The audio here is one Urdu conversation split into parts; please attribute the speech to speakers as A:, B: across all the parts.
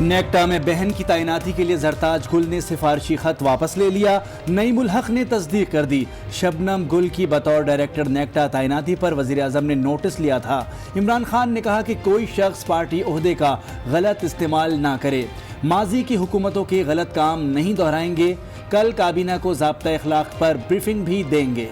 A: نیکٹا میں بہن کی تعیناتی کے لیے زرتاج گل نے سفارشی خط واپس لے لیا، نعیم الحق نے تصدیق کر دی۔ شبنم گل کی بطور ڈائریکٹر نیکٹا تعیناتی پر وزیراعظم نے نوٹس لیا تھا۔ عمران خان نے کہا کہ کوئی شخص پارٹی عہدے کا غلط استعمال نہ کرے، ماضی کی حکومتوں کے غلط کام نہیں دہرائیں گے، کل کابینہ کو ضابطہ اخلاق پر بریفنگ بھی دیں گے۔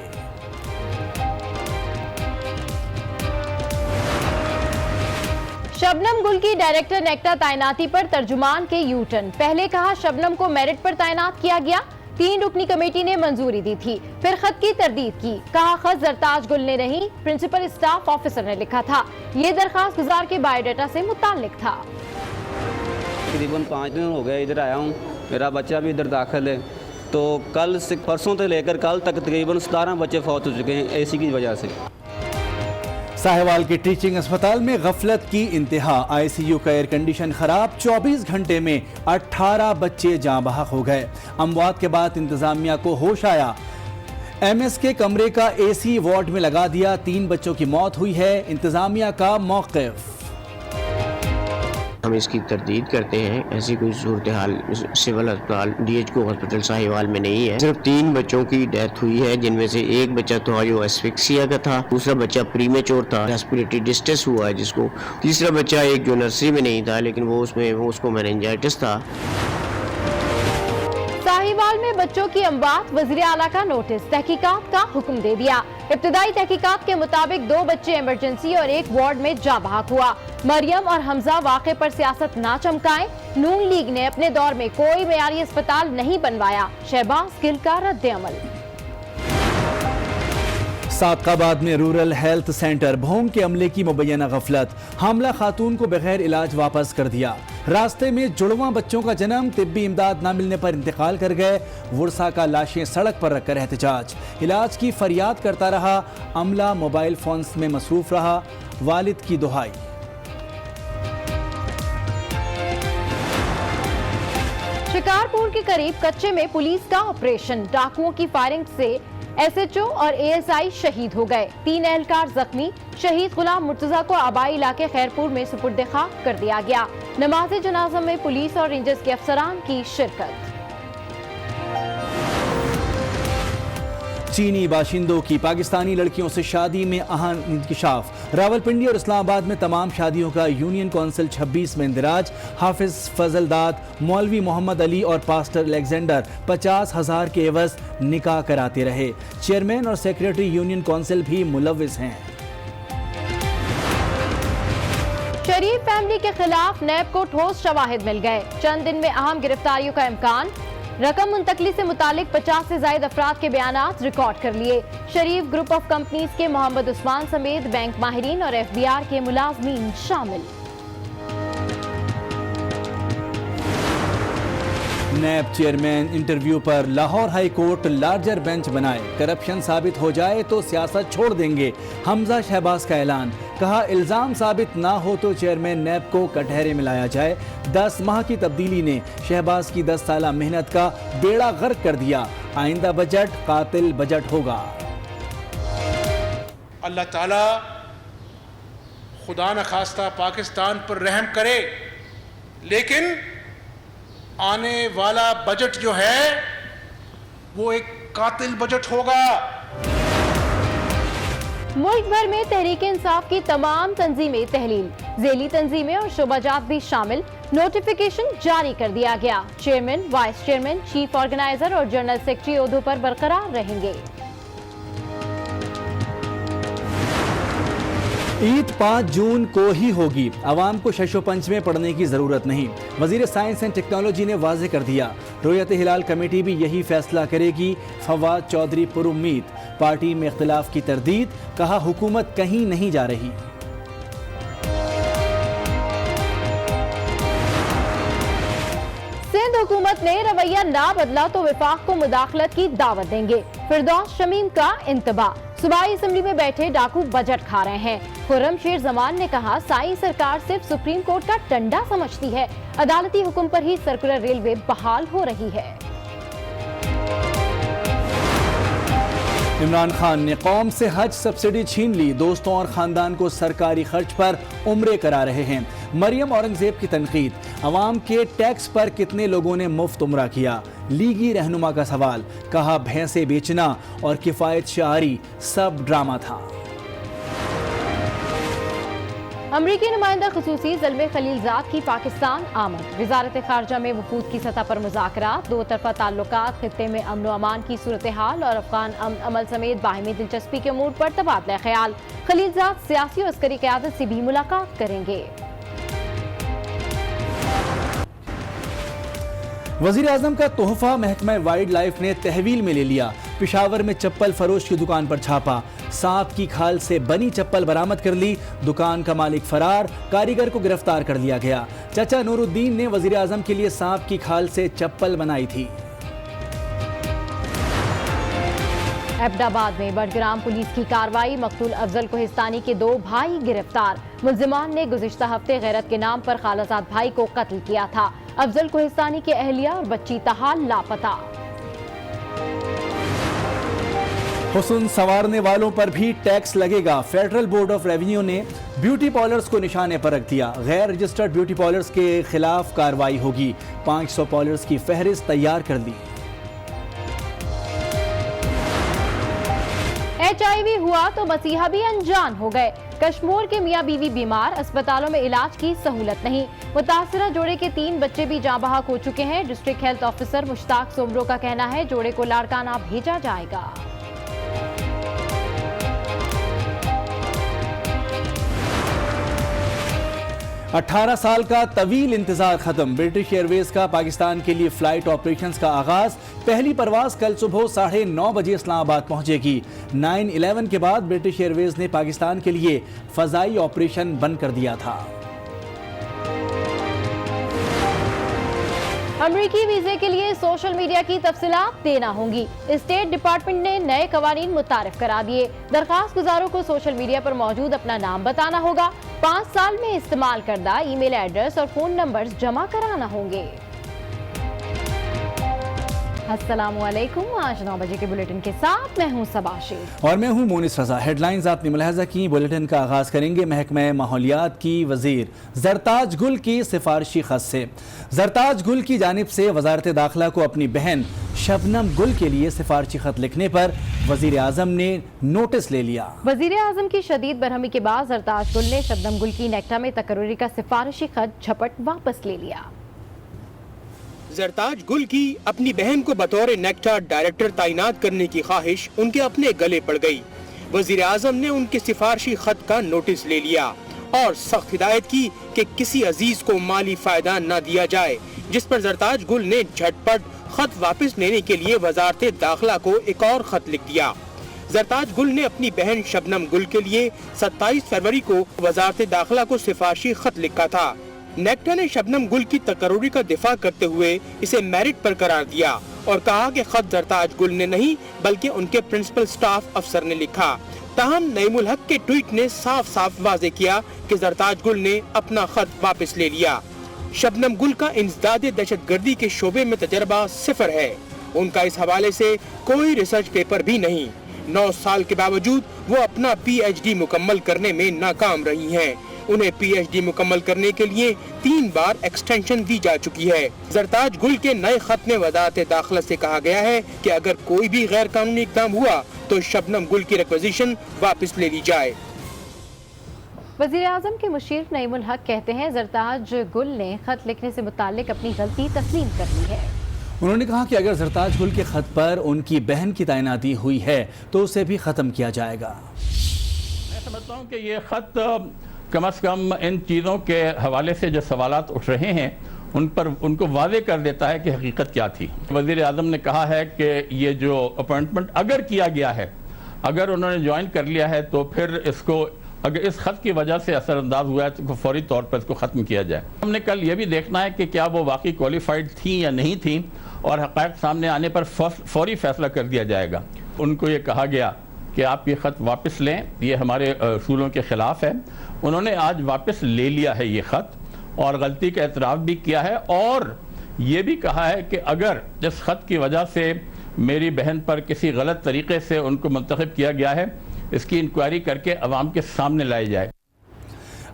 B: شبنم گل کی ڈائریکٹر نیکٹا تعیناتی پر ترجمان کے یو ٹرن۔ پہلے کہا شبنم کو میرٹ پر تعینات کیا گیا، 3 رکنی کمیٹی نے منظوری دی تھی، پھر خط کی تردید کی، کہا خط زرتاج گل نے نہیں، پرنسپل اسٹاف آفیسر نے لکھا تھا، یہ درخواست گزار کے بایو ڈیٹا سے متعلق تھا۔
C: تقریباً 5 دن ہو گئے ادھر آیا ہوں، میرا بچہ بھی ادھر داخل ہے، تو کل سے پرسوں سے لے کر کل تک تقریباً 17 بچے فوت ہو چکے ہیں اے سی کی وجہ سے۔
A: ساہیوال کے ٹیچنگ اسپتال میں غفلت کی انتہا، آئی سی یو کا ایئر کنڈیشن خراب، 24 گھنٹے میں 18 بچے جاں بحق ہو گئے۔ اموات کے بعد انتظامیہ کو ہوش آیا، ایم ایس کے کمرے کا اے سی وارڈ میں لگا دیا، 3 بچوں کی موت ہوئی ہے، انتظامیہ کا موقف۔
D: ہم اس کی تردید کرتے ہیں، ایسی کوئی صورتحال سول اسپتال ڈی ایچ کو ہاسپٹل ساہیوال میں نہیں ہے۔ صرف 3 بچوں کی ڈیتھ ہوئی ہے، جن میں سے ایک بچہ تو جو اسفکسیا کا تھا، دوسرا بچہ پریمیچور تھا، ریسپیریٹری ڈسٹریس ہوا ہے جس کو، تیسرا بچہ ایک جو نرسری میں نہیں تھا لیکن وہ اس کو میننجائٹس تھا۔
B: ساہیوال میں بچوں کی اموات، وزیر اعلیٰ کا نوٹس، تحقیقات کا حکم دے دیا۔ ابتدائی تحقیقات کے مطابق 2 بچے ایمرجنسی اور ایک وارڈ میں جاں بحق ہوا۔ مریم اور حمزہ واقعے پر سیاست نہ چمکائیں، نون لیگ نے اپنے دور میں کوئی معیاری اسپتال نہیں بنوایا، شہباز گل کا رد عمل۔
A: صادق آباد میں رورل ہیلتھ سینٹر، بھونگ کے عملے کی مبینہ غفلت، حاملہ خاتون کو بغیر علاج واپس کر دیا، راستے میں جڑواں بچوں کا جنم، طبی امداد نہ ملنے پر انتقال کر گئے، ورثاء کا لاشیں سڑک پر رکھ کر احتجاج، علاج کی فریاد کرتا رہا، عملہ موبائل فونز میں مصروف رہا، والد کی دہائی۔
B: شکارپور کے قریب کچے میں پولیس کا آپریشن، ڈاکوؤں کی فائرنگ سے ایس ایچ او اور اے ایس آئی شہید ہو گئے، 3 اہلکار زخمی، شہید غلام مرتضیٰ کو آبائی علاقے خیرپور میں سپرد خاک کر دیا گیا۔ نماز جنازہ میں پولیس اور رینجرز کے افسران کی شرکت۔
A: چینی باشندوں کی پاکستانی لڑکیوں سے شادی میں اہم انکشاف، راولپنڈی اور اسلام آباد میں تمام شادیوں کا یونین کونسل 26 میں اندراج، حافظ فضل داد، مولوی محمد علی اور پاسٹر الیگزینڈر 50,000 کے عوض نکاح کراتے رہے، چیئرمین اور سیکریٹری یونین کونسل بھی ملوث ہیں۔
B: شریف فیملی کے خلاف نیب کو ٹھوس شواہد مل گئے، چند دن میں اہم گرفتاریوں کا امکان، رقم منتقلی سے متعلق 50 سے زائد افراد کے بیانات ریکارڈ کر لیے، شریف گروپ آف کمپنیز کے محمد عثمان سمیت بینک ماہرین اور ایف بی آر کے ملازمین شامل۔
A: نیب چیئرمین انٹرویو پر Lahore high court larger bench بنائے، کرپشن ثابت ہو جائے تو سیاست چھوڑ دیں گے، حمزہ شہباز کا اعلان، کہا الزام ثابت نہ ہو تو چیئرمین نیب کو کٹہرے میں لایا جائے، 10 ماہ کی تبدیلی نے شہباز کی 10 سالہ محنت کا بیڑا غرق کر دیا، آئندہ بجٹ قاتل بجٹ ہوگا۔
E: اللہ تعالیٰ خدا نخواستہ پاکستان پر رحم کرے، لیکن آنے والا بجٹ جو ہے وہ ایک قاتل بجٹ ہوگا۔
B: ملک بھر میں تحریک انصاف کی تمام تنظیمیں تحلیل، ذیلی تنظیمیں اور شعبہ جات بھی شامل، نوٹیفیکیشن جاری کر دیا گیا، chairman, vice chairman, chief organizer اور جنرل سیکرٹری عہدوں پر برقرار رہیں گے۔
A: عید 5 جون کو ہی ہوگی، عوام کو شش و پنج میں پڑھنے کی ضرورت نہیں، وزیر سائنس اینڈ ٹیکنالوجی نے واضح کر دیا، رؤیت ہلال کمیٹی بھی یہی فیصلہ کرے گی، فواد چودھری پر امید، پارٹی میں اختلاف کی تردید، کہا حکومت کہیں نہیں جا رہی۔
B: سندھ حکومت نے رویہ نہ بدلا تو وفاق کو مداخلت کی دعوت دیں گے، فردوس شمیم کا انتباہ، صوبائی اسمبلی میں بیٹھے ڈاکو بجٹ کھا رہے ہیں، خرم شیر زمان نے کہا سائی سرکار صرف سپریم کورٹ کا ڈنڈا سمجھتی ہے، عدالتی حکم پر ہی سرکولر ریلوے بحال ہو رہی ہے۔
A: عمران خان نے قوم سے حج سبسڈی چھین لی، دوستوں اور خاندان کو سرکاری خرچ پر عمرے کرا رہے ہیں، مریم اورنگزیب کی تنقید، عوام کے ٹیکس پر کتنے لوگوں نے مفت عمرہ کیا؟ لیگی رہنما کا سوال، کہا بھینسیں بیچنا اور کفایت شعاری سب ڈرامہ تھا۔
B: امریکی نمائندہ خصوصی زلمے خلیلزاد کی پاکستان آمد، وزارت خارجہ میں وفود کی سطح پر مذاکرات، دو طرفہ تعلقات، خطے میں امن و امان کی صورتحال اور افغان امن عمل سمیت باہمی دلچسپی کے امور پر تبادلہ خیال۔ خلیلزاد سیاسی اور عسکری قیادت سے بھی ملاقات کریں گے۔
A: وزیر اعظم کا تحفہ محکمہ وائلڈ لائف نے تحویل میں لے لیا، پشاور میں چپل فروش کی دکان پر چھاپا، سانپ کی کھال سے بنی چپل برآمد کر لی، دکان کا مالک فرار، کاریگر کو گرفتار کر لیا گیا۔ چچا نور الدین نے وزیر اعظم کے لیے سانپ کی کھال سے چپل بنائی تھی۔
B: ایبٹ آباد میں بڑگرام پولیس کی کارروائی، مقتول افضل کوہستانی کے 2 بھائی گرفتار، ملزمان نے گزشتہ ہفتے غیرت کے نام پر خالصاد بھائی کو قتل کیا تھا۔ افضل کوہستانی کے اہلیہ اور بچی تاحال لاپتہ۔
A: حسن سنوارنے والوں پر بھی ٹیکس لگے گا، فیڈرل بورڈ آف ریونیو نے بیوٹی پارلرز کو نشانے پر رکھ دیا، غیر رجسٹرڈ بیوٹی پارلرز کے خلاف کارروائی ہوگی، 500 پارلرز کی فہرست تیار کر دی۔
B: HIV ہوا تو مسیحا بھی انجان ہو گئے، کشمور کے میاں بیوی بیمار، اسپتالوں میں علاج کی سہولت نہیں، متاثرہ جوڑے کے 3 بچے بھی جاں بحق ہو چکے ہیں۔ ڈسٹرکٹ ہیلتھ آفیسر مشتاق سومرو کا کہنا ہے جوڑے کو لاڑکانہ بھیجا جائے گا۔
A: 18 سال کا طویل انتظار ختم، برٹش ایئر ویز کا پاکستان کے لیے فلائٹ آپریشنز کا آغاز، پہلی پرواز کل صبح 9:30 بجے اسلام آباد پہنچے گی۔ 9/11 کے بعد برٹش ایئر ویز نے پاکستان کے لیے فضائی آپریشن بند کر دیا تھا۔
B: امریکی ویزے کے لیے سوشل میڈیا کی تفصیلات دینا ہوں گی، اسٹیٹ ڈپارٹمنٹ نے نئے قوانین متعارف کرا دیے، درخواست گزاروں کو سوشل میڈیا پر موجود اپنا نام بتانا ہوگا، 5 سال میں استعمال کردہ ای میل ایڈریس اور فون نمبرز جمع کرانا ہوں گے۔ السلام علیکم، آج 9 بجے کے بلیٹن کے ساتھ میں ہوں صبا شیر
A: اور میں ہوں مونس رضا۔ ہیڈ لائنز آپ نے ملاحظہ کی، بلیٹن کا آغاز کریں گے محکمہ ماحولیات کی وزیر زرتاج گل کی سفارشی خط سے۔ زرتاج گل کی جانب سے وزارت داخلہ کو اپنی بہن شبنم گل کے لیے سفارشی خط لکھنے پر وزیر اعظم نے نوٹس لے لیا۔
B: وزیر اعظم کی شدید برہمی کے بعد زرتاج گل نے شبنم گل کی نیکٹا میں تقرری کا سفارشی خط جھپٹ واپس لے لیا۔
F: زرتاج گل کی اپنی بہن کو بطور نیکٹا ڈائریکٹر تعینات کرنے کی خواہش ان کے اپنے گلے پڑ گئی۔ وزیر اعظم نے ان کے سفارشی خط کا نوٹس لے لیا اور سخت ہدایت کی کہ کسی عزیز کو مالی فائدہ نہ دیا جائے، جس پر زرتاج گل نے جھٹ پٹ خط واپس لینے کے لیے وزارت داخلہ کو ایک اور خط لکھ دیا۔ زرتاج گل نے اپنی بہن شبنم گل کے لیے 27 فروری کو وزارت داخلہ کو سفارشی خط لکھا تھا۔ نیکٹا نے شبنم گل کی تقرری کا دفاع کرتے ہوئے اسے میرٹ پر قرار دیا اور کہا کہ خط زرتاج گل نے نہیں بلکہ ان کے پرنسپل سٹاف افسر نے لکھا۔ تاہم نعیم الحق کے ٹویٹ نے صاف صاف واضح کیا کہ زرتاج گل نے اپنا خط واپس لے لیا۔ شبنم گل کا انسداد دہشت گردی کے شعبے میں تجربہ 0 ہے، ان کا اس حوالے سے کوئی ریسرچ پیپر بھی نہیں۔ 9 سال کے باوجود وہ اپنا PhD مکمل کرنے میں ناکام رہی ہیں۔ انہیں PhD مکمل کرنے کے لیے 3 بار ایکسٹینشن دی جا چکی ہے۔ زرتاج گل کے نئے خط میں وزارت داخلہ سے کہا گیا ہے کہ اگر کوئی بھی غیر قانونی اقدام ہوا تو شبنم گل کی ریکویزیشن واپس لے لی جائے۔
B: وزیر اعظم کے مشیر نعیم الحق کہتے ہیں زرتاج گل نے خط لکھنے سے متعلق اپنی غلطی تسلیم کر لی ہے۔
A: انہوں نے کہا کہ اگر زرتاج گل کے خط پر ان کی بہن کی تعیناتی ہوئی ہے تو اسے بھی ختم کیا جائے گا۔
G: میں سمجھتا ہوں کہ یہ خط کم از کم ان چیزوں کے حوالے سے جو سوالات اٹھ رہے ہیں ان کو واضح کر دیتا ہے کہ حقیقت کیا تھی۔ وزیر اعظم نے کہا ہے کہ یہ جو اپوائنٹمنٹ اگر کیا گیا ہے، اگر انہوں نے جوائن کر لیا ہے تو پھر اس کو اگر اس خط کی وجہ سے اثر انداز ہوا ہے تو فوری طور پر اس کو ختم کیا جائے۔ ہم نے کل یہ بھی دیکھنا ہے کہ کیا وہ واقعی کوالیفائڈ تھیں یا نہیں تھیں، اور حقائق سامنے آنے پر فوری فیصلہ کر دیا جائے گا۔ ان کو یہ کہا گیا کہ آپ یہ خط واپس لیں، یہ ہمارے اصولوں کے خلاف ہے۔ انہوں نے آج واپس لے لیا ہے یہ خط اور غلطی کا اعتراف بھی کیا ہے، اور یہ بھی کہا ہے کہ اگر اس خط کی وجہ سے میری بہن پر کسی غلط طریقے سے ان کو منتخب کیا گیا ہے، اس کی انکوائری کر کے عوام کے سامنے لائی جائے۔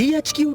H: DHQ